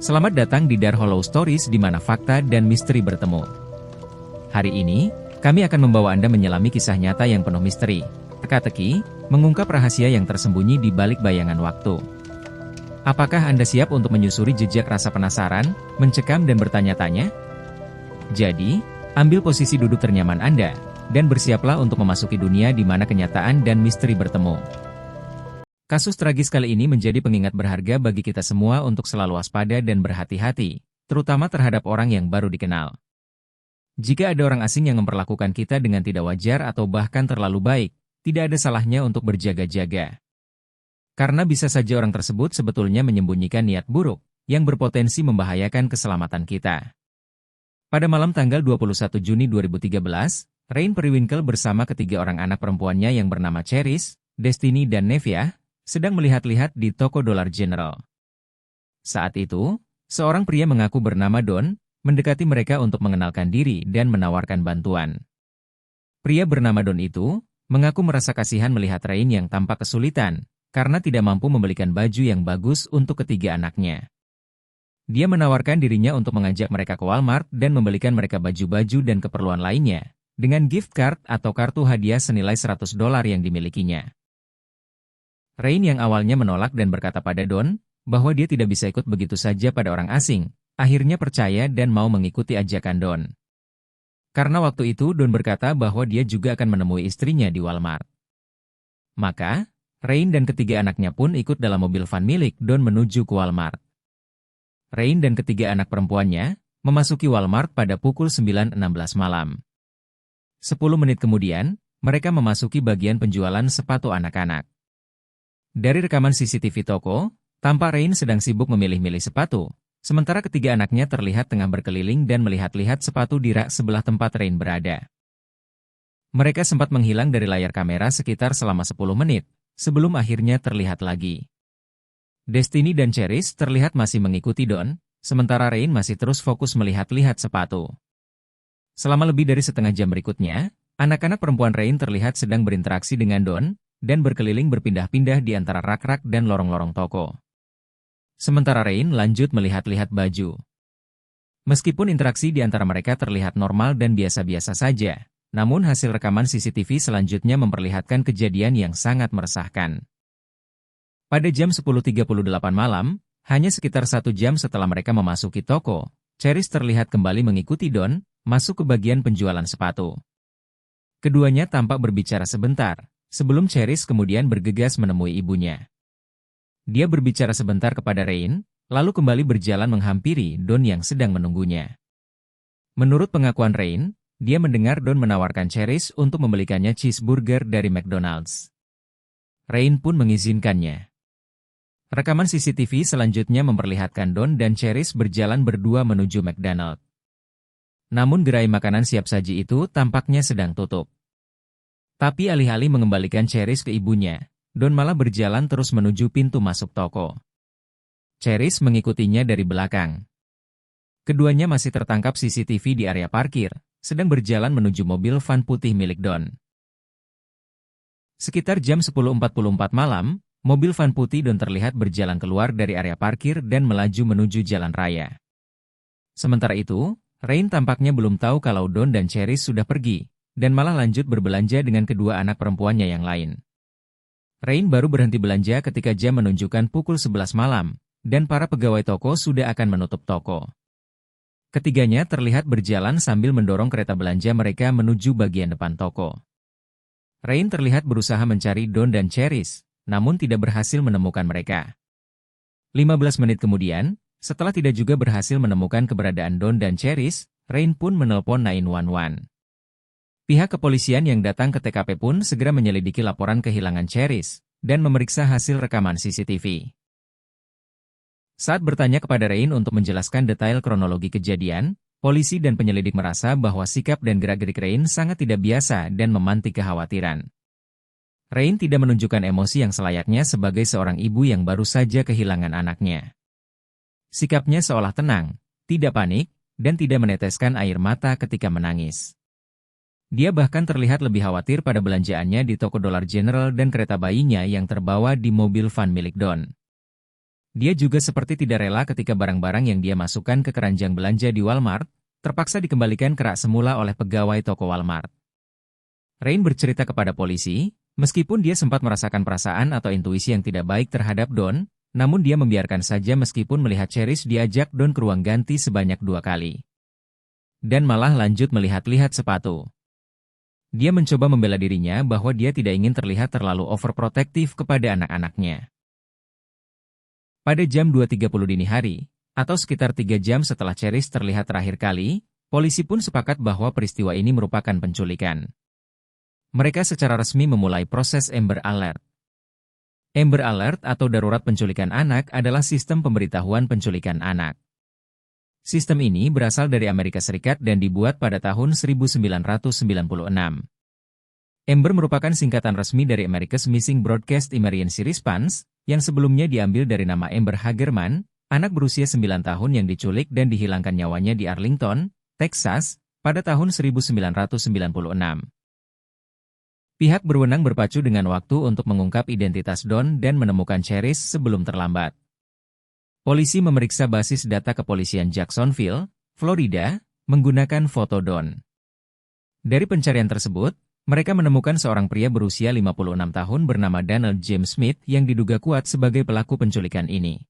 Selamat datang di Dark Hollow Stories di mana fakta dan misteri bertemu. Hari ini, kami akan membawa Anda menyelami kisah nyata yang penuh misteri, teka-teki, mengungkap rahasia yang tersembunyi di balik bayangan waktu. Apakah Anda siap untuk menyusuri jejak rasa penasaran, mencekam dan bertanya-tanya? Jadi, ambil posisi duduk ternyaman Anda, dan bersiaplah untuk memasuki dunia di mana kenyataan dan misteri bertemu. Kasus tragis kali ini menjadi pengingat berharga bagi kita semua untuk selalu waspada dan berhati-hati, terutama terhadap orang yang baru dikenal. Jika ada orang asing yang memperlakukan kita dengan tidak wajar atau bahkan terlalu baik, tidak ada salahnya untuk berjaga-jaga. Karena bisa saja orang tersebut sebetulnya menyembunyikan niat buruk, yang berpotensi membahayakan keselamatan kita. Pada malam tanggal 21 Juni 2013, Rain Periwinkle bersama ketiga orang anak perempuannya yang bernama Cherise, Destiny dan Nevia, sedang melihat-lihat di toko Dollar General. Saat itu, seorang pria mengaku bernama Don, mendekati mereka untuk mengenalkan diri dan menawarkan bantuan. Pria bernama Don itu, mengaku merasa kasihan melihat Rain yang tampak kesulitan, karena tidak mampu membelikan baju yang bagus untuk ketiga anaknya. Dia menawarkan dirinya untuk mengajak mereka ke Walmart dan membelikan mereka baju-baju dan keperluan lainnya, dengan gift card atau kartu hadiah senilai $100 yang dimilikinya. Rain yang awalnya menolak dan berkata pada Don, bahwa dia tidak bisa ikut begitu saja pada orang asing, akhirnya percaya dan mau mengikuti ajakan Don. Karena waktu itu Don berkata bahwa dia juga akan menemui istrinya di Walmart. Maka, Rain dan ketiga anaknya pun ikut dalam mobil van milik Don menuju ke Walmart. Rain dan ketiga anak perempuannya memasuki Walmart pada pukul 9.16 malam. 10 menit kemudian, mereka memasuki bagian penjualan sepatu anak-anak. Dari rekaman CCTV toko, tampak Rain sedang sibuk memilih-milih sepatu, sementara ketiga anaknya terlihat tengah berkeliling dan melihat-lihat sepatu di rak sebelah tempat Rain berada. Mereka sempat menghilang dari layar kamera sekitar selama 10 menit, sebelum akhirnya terlihat lagi. Destiny dan Cherise terlihat masih mengikuti Don, sementara Rain masih terus fokus melihat-lihat sepatu. Selama lebih dari setengah jam berikutnya, anak-anak perempuan Rain terlihat sedang berinteraksi dengan Don, dan berkeliling berpindah-pindah di antara rak-rak dan lorong-lorong toko. Sementara Rain lanjut melihat-lihat baju. Meskipun interaksi di antara mereka terlihat normal dan biasa-biasa saja, namun hasil rekaman CCTV selanjutnya memperlihatkan kejadian yang sangat meresahkan. Pada jam 10.38 malam, hanya sekitar 1 jam setelah mereka memasuki toko, Cherise terlihat kembali mengikuti Don, masuk ke bagian penjualan sepatu. Keduanya tampak berbicara sebentar, sebelum Cherise kemudian bergegas menemui ibunya. Dia berbicara sebentar kepada Rain, lalu kembali berjalan menghampiri Don yang sedang menunggunya. Menurut pengakuan Rain, dia mendengar Don menawarkan Cherise untuk membelikannya cheeseburger dari McDonald's. Rain pun mengizinkannya. Rekaman CCTV selanjutnya memperlihatkan Don dan Cherise berjalan berdua menuju McDonald's. Namun gerai makanan siap saji itu tampaknya sedang tutup. Tapi alih-alih mengembalikan Cherise ke ibunya, Don malah berjalan terus menuju pintu masuk toko. Cherise mengikutinya dari belakang. Keduanya masih tertangkap CCTV di area parkir, sedang berjalan menuju mobil van putih milik Don. Sekitar jam 10.44 malam, mobil van putih Don terlihat berjalan keluar dari area parkir dan melaju menuju jalan raya. Sementara itu, Rain tampaknya belum tahu kalau Don dan Cherise sudah pergi, dan malah lanjut berbelanja dengan kedua anak perempuannya yang lain. Rain baru berhenti belanja ketika jam menunjukkan pukul 11 malam, dan para pegawai toko sudah akan menutup toko. Ketiganya terlihat berjalan sambil mendorong kereta belanja mereka menuju bagian depan toko. Rain terlihat berusaha mencari Don dan Cherise, namun tidak berhasil menemukan mereka. 15 menit kemudian, setelah tidak juga berhasil menemukan keberadaan Don dan Cherise, Rain pun menelpon 911. Pihak kepolisian yang datang ke TKP pun segera menyelidiki laporan kehilangan Cherise, dan memeriksa hasil rekaman CCTV. Saat bertanya kepada Rain untuk menjelaskan detail kronologi kejadian, polisi dan penyelidik merasa bahwa sikap dan gerak-gerik Rain sangat tidak biasa dan memantik kekhawatiran. Rain tidak menunjukkan emosi yang selayaknya sebagai seorang ibu yang baru saja kehilangan anaknya. Sikapnya seolah tenang, tidak panik, dan tidak meneteskan air mata ketika menangis. Dia bahkan terlihat lebih khawatir pada belanjaannya di toko Dollar General dan kereta bayinya yang terbawa di mobil van milik Don. Dia juga seperti tidak rela ketika barang-barang yang dia masukkan ke keranjang belanja di Walmart, terpaksa dikembalikan ke rak semula oleh pegawai toko Walmart. Rain bercerita kepada polisi, meskipun dia sempat merasakan perasaan atau intuisi yang tidak baik terhadap Don, namun dia membiarkan saja meskipun melihat Cherish diajak Don ke ruang ganti sebanyak 2 kali. Dan malah lanjut melihat-lihat sepatu. Dia mencoba membela dirinya bahwa dia tidak ingin terlihat terlalu overprotektif kepada anak-anaknya. Pada jam 2.30 dini hari, atau sekitar 3 jam setelah Cherish terlihat terakhir kali, polisi pun sepakat bahwa peristiwa ini merupakan penculikan. Mereka secara resmi memulai proses Amber Alert. Amber Alert atau darurat penculikan anak adalah sistem pemberitahuan penculikan anak. Sistem ini berasal dari Amerika Serikat dan dibuat pada tahun 1996. Amber merupakan singkatan resmi dari America's Missing Broadcast Emergency Response, yang sebelumnya diambil dari nama Amber Hagerman, anak berusia 9 tahun yang diculik dan dihilangkan nyawanya di Arlington, Texas, pada tahun 1996. Pihak berwenang berpacu dengan waktu untuk mengungkap identitas Don dan menemukan Cherish sebelum terlambat. Polisi memeriksa basis data kepolisian Jacksonville, Florida, menggunakan foto Don. Dari pencarian tersebut, mereka menemukan seorang pria berusia 56 tahun bernama Donald James Smith yang diduga kuat sebagai pelaku penculikan ini.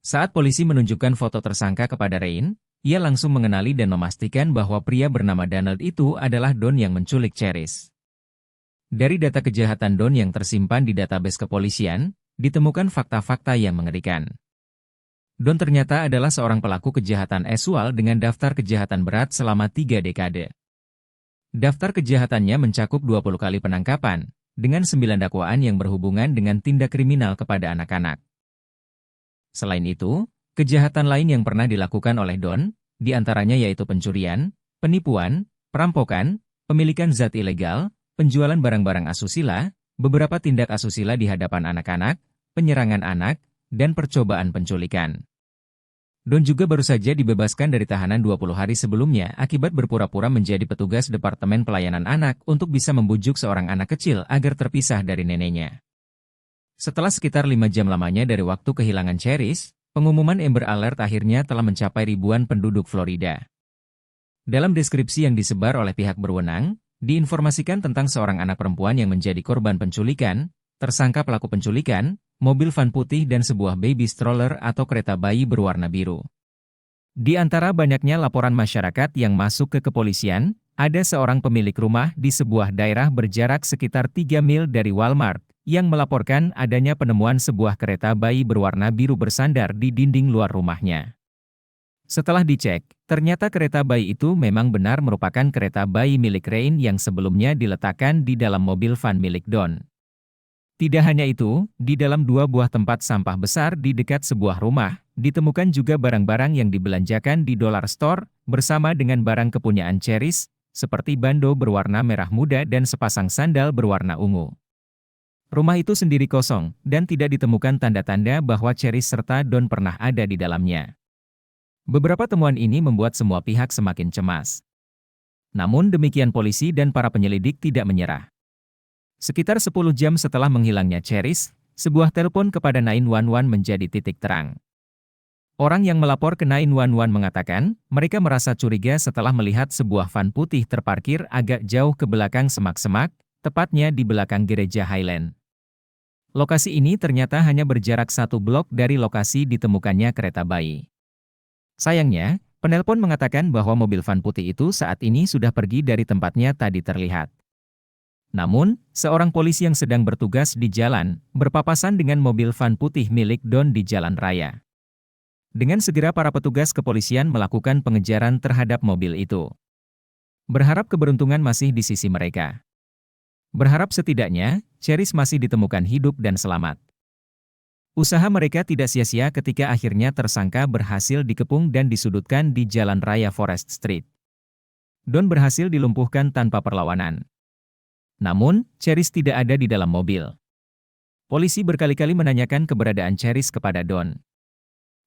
Saat polisi menunjukkan foto tersangka kepada Rain, ia langsung mengenali dan memastikan bahwa pria bernama Donald itu adalah Don yang menculik Cherish. Dari data kejahatan Don yang tersimpan di database kepolisian, ditemukan fakta-fakta yang mengerikan. Don ternyata adalah seorang pelaku kejahatan seksual dengan daftar kejahatan berat selama 3 dekade. Daftar kejahatannya mencakup 20 kali penangkapan, dengan 9 dakwaan yang berhubungan dengan tindak kriminal kepada anak-anak. Selain itu, kejahatan lain yang pernah dilakukan oleh Don, diantaranya yaitu pencurian, penipuan, perampokan, pemilikan zat ilegal, penjualan barang-barang asusila, beberapa tindak asusila di hadapan anak-anak, penyerangan anak, dan percobaan penculikan. Don juga baru saja dibebaskan dari tahanan 20 hari sebelumnya akibat berpura-pura menjadi petugas Departemen Pelayanan Anak untuk bisa membujuk seorang anak kecil agar terpisah dari neneknya. Setelah sekitar 5 jam lamanya dari waktu kehilangan Cherish, pengumuman Amber Alert akhirnya telah mencapai ribuan penduduk Florida. Dalam deskripsi yang disebar oleh pihak berwenang, diinformasikan tentang seorang anak perempuan yang menjadi korban penculikan, tersangka pelaku penculikan, mobil van putih dan sebuah baby stroller atau kereta bayi berwarna biru. Di antara banyaknya laporan masyarakat yang masuk ke kepolisian, ada seorang pemilik rumah di sebuah daerah berjarak sekitar 3 mil dari Walmart, yang melaporkan adanya penemuan sebuah kereta bayi berwarna biru bersandar di dinding luar rumahnya. Setelah dicek, ternyata kereta bayi itu memang benar merupakan kereta bayi milik Rain yang sebelumnya diletakkan di dalam mobil van milik Don. Tidak hanya itu, di dalam 2 buah tempat sampah besar di dekat sebuah rumah, ditemukan juga barang-barang yang dibelanjakan di dollar store, bersama dengan barang kepunyaan Cherish, seperti bando berwarna merah muda dan sepasang sandal berwarna ungu. Rumah itu sendiri kosong, dan tidak ditemukan tanda-tanda bahwa Cherish serta Don pernah ada di dalamnya. Beberapa temuan ini membuat semua pihak semakin cemas. Namun demikian polisi dan para penyelidik tidak menyerah. Sekitar 10 jam setelah menghilangnya Cherish, sebuah telepon kepada 911 menjadi titik terang. Orang yang melapor ke 911 mengatakan, mereka merasa curiga setelah melihat sebuah van putih terparkir agak jauh ke belakang semak-semak, tepatnya di belakang gereja Highland. Lokasi ini ternyata hanya berjarak 1 blok dari lokasi ditemukannya kereta bayi. Sayangnya, penelpon mengatakan bahwa mobil van putih itu saat ini sudah pergi dari tempatnya tadi terlihat. Namun, seorang polisi yang sedang bertugas di jalan, berpapasan dengan mobil van putih milik Don di jalan raya. Dengan segera para petugas kepolisian melakukan pengejaran terhadap mobil itu. Berharap keberuntungan masih di sisi mereka. Berharap setidaknya, Cherish masih ditemukan hidup dan selamat. Usaha mereka tidak sia-sia ketika akhirnya tersangka berhasil dikepung dan disudutkan di jalan raya Forest Street. Don berhasil dilumpuhkan tanpa perlawanan. Namun, Cherish tidak ada di dalam mobil. Polisi berkali-kali menanyakan keberadaan Cherish kepada Don.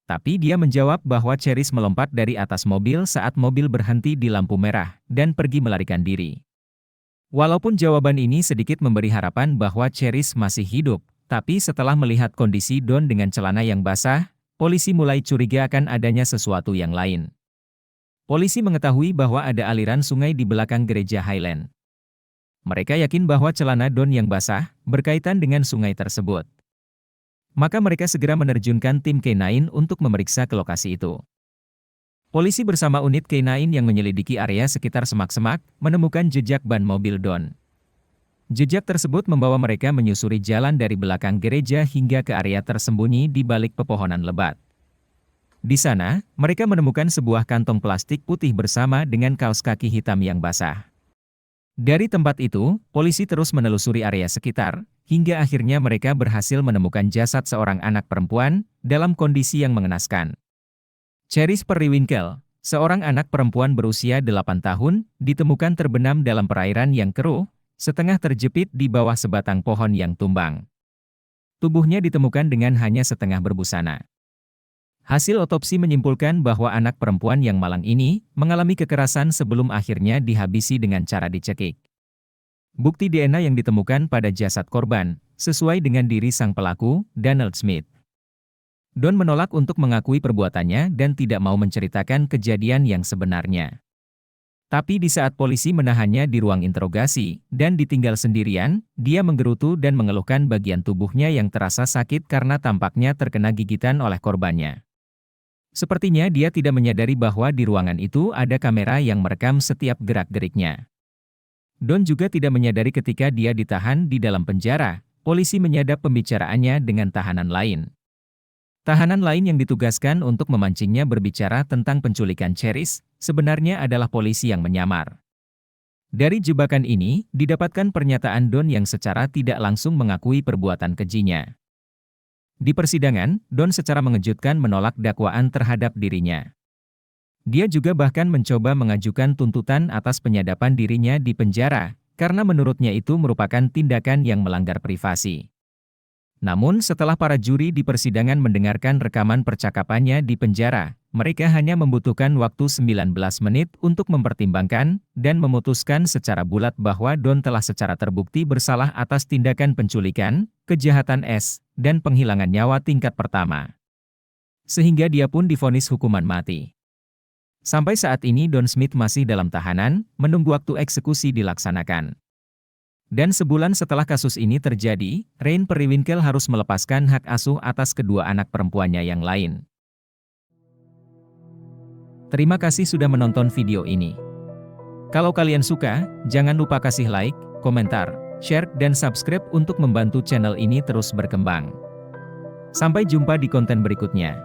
Tapi dia menjawab bahwa Cherish melompat dari atas mobil saat mobil berhenti di lampu merah dan pergi melarikan diri. Walaupun jawaban ini sedikit memberi harapan bahwa Cherish masih hidup, Tapi setelah melihat kondisi Don dengan celana yang basah, polisi mulai curiga akan adanya sesuatu yang lain. Polisi mengetahui bahwa ada aliran sungai di belakang gereja Highland. Mereka yakin bahwa celana Don yang basah berkaitan dengan sungai tersebut. Maka mereka segera menerjunkan tim K9 untuk memeriksa ke lokasi itu. Polisi bersama unit K9 yang menyelidiki area sekitar semak-semak menemukan jejak ban mobil Don. Jejak tersebut membawa mereka menyusuri jalan dari belakang gereja hingga ke area tersembunyi di balik pepohonan lebat. Di sana, mereka menemukan sebuah kantong plastik putih bersama dengan kaos kaki hitam yang basah. Dari tempat itu, polisi terus menelusuri area sekitar, hingga akhirnya mereka berhasil menemukan jasad seorang anak perempuan dalam kondisi yang mengenaskan. Cherise Periwinkle, seorang anak perempuan berusia 8 tahun, ditemukan terbenam dalam perairan yang keruh, setengah terjepit di bawah sebatang pohon yang tumbang. Tubuhnya ditemukan dengan hanya setengah berbusana. Hasil otopsi menyimpulkan bahwa anak perempuan yang malang ini mengalami kekerasan sebelum akhirnya dihabisi dengan cara dicekik. Bukti DNA yang ditemukan pada jasad korban sesuai dengan diri sang pelaku, Donald Smith. Don menolak untuk mengakui perbuatannya dan tidak mau menceritakan kejadian yang sebenarnya. Tapi di saat polisi menahannya di ruang interogasi dan ditinggal sendirian, dia menggerutu dan mengeluhkan bagian tubuhnya yang terasa sakit karena tampaknya terkena gigitan oleh korbannya. Sepertinya dia tidak menyadari bahwa di ruangan itu ada kamera yang merekam setiap gerak-geriknya. Don juga tidak menyadari ketika dia ditahan di dalam penjara, polisi menyadap pembicaraannya dengan tahanan lain. Tahanan lain yang ditugaskan untuk memancingnya berbicara tentang penculikan Cherise, sebenarnya adalah polisi yang menyamar. Dari jebakan ini, didapatkan pernyataan Don yang secara tidak langsung mengakui perbuatan kejinya. Di persidangan, Don secara mengejutkan menolak dakwaan terhadap dirinya. Dia juga bahkan mencoba mengajukan tuntutan atas penyadapan dirinya di penjara, karena menurutnya itu merupakan tindakan yang melanggar privasi. Namun setelah para juri di persidangan mendengarkan rekaman percakapannya di penjara, mereka hanya membutuhkan waktu 19 menit untuk mempertimbangkan dan memutuskan secara bulat bahwa Don telah secara terbukti bersalah atas tindakan penculikan, kejahatan S, dan penghilangan nyawa tingkat pertama. Sehingga dia pun divonis hukuman mati. Sampai saat ini Don Smith masih dalam tahanan, menunggu waktu eksekusi dilaksanakan. Dan sebulan setelah kasus ini terjadi, Rain Periwinkle harus melepaskan hak asuh atas kedua anak perempuannya yang lain. Terima kasih sudah menonton video ini. Kalau kalian suka, jangan lupa kasih like, komentar, share, dan subscribe untuk membantu channel ini terus berkembang. Sampai jumpa di konten berikutnya.